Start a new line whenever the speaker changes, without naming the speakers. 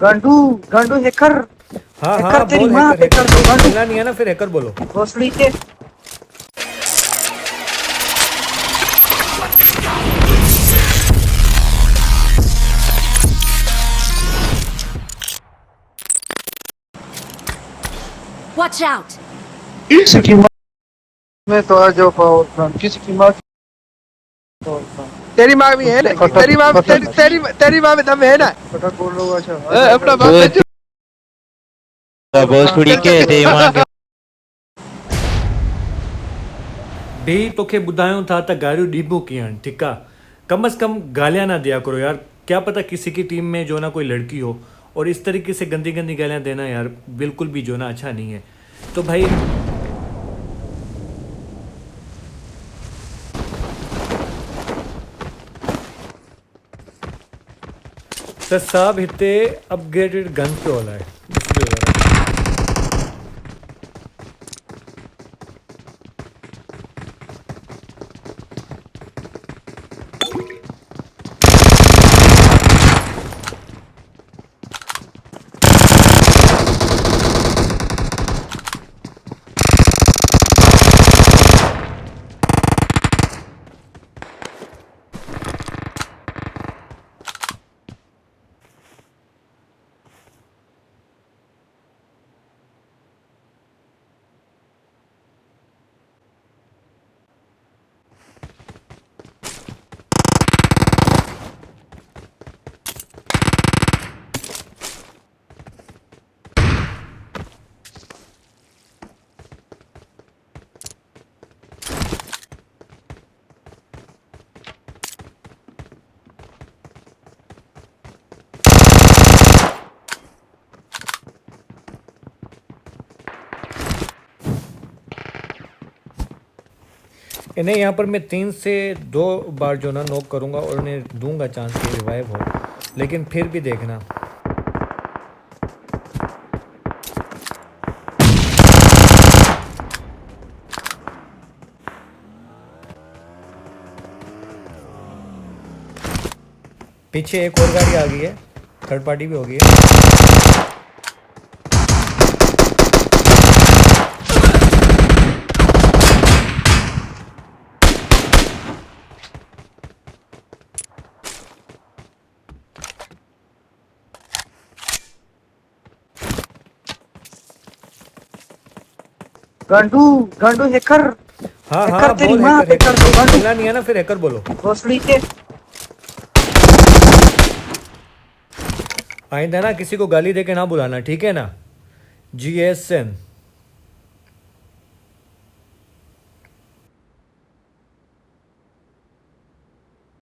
गांडू गांडू hacker
हाँ
hacker
हाँ
तेरी
बोल
माँ
हैकर
पे
हैकर
कर दो गांडू
बोलना नहीं है ना, फिर हैकर बोलो।
भोसड़ी के।
Watch out!
किसी की माँ में तो आ जाओ पावर प्लांट, किसी की माँ की पावर प्लांट।
तेरी माँ भी है ना, तेरी माँ तेरी माँ में दम है ना।
फटाक बोल लो। अच्छा
अपना बाप बेचो।
भोजपुरी के देवान के
भी तोखे ॿुधायूं था त गाड़ियूं ॾिबो कीअं आहिनि, ठीकु आहे। कम से कम गालियां ना दिया करो यार। क्या पता किसी की टीम में जो ना कोई लड़की हो, और इस तरीके से गंदी गंदी गालियां देना यार बिल्कुल भी जो ना अच्छा नहीं है। तो भाई त साहब हिते अपग्रेडेड गन पियो हलाए, ॾिसिजो ज़रा। इन्हें यहाँ पर मैं 3 से 2 बार जो ना नॉक करूँगा और उन्हें दूंगा चांस कि रिवाइव हो, लेकिन फिर भी देखना। पीछे एक और गाड़ी आ गई है, थर्ड पार्टी भी हो गई है।
गांडू गांडू हैकर
हाँ
हैकर
हाँ
तेरी
बोल
माँ
हैकर
पे कर दो
हैकर
गांडू
बोलना नहीं है ना, फिर हैकर बोलो।
भोसड़ी के।
आइंदा ना किसी को गाली दे के ना बुलाना, ठीक है ना। GSN।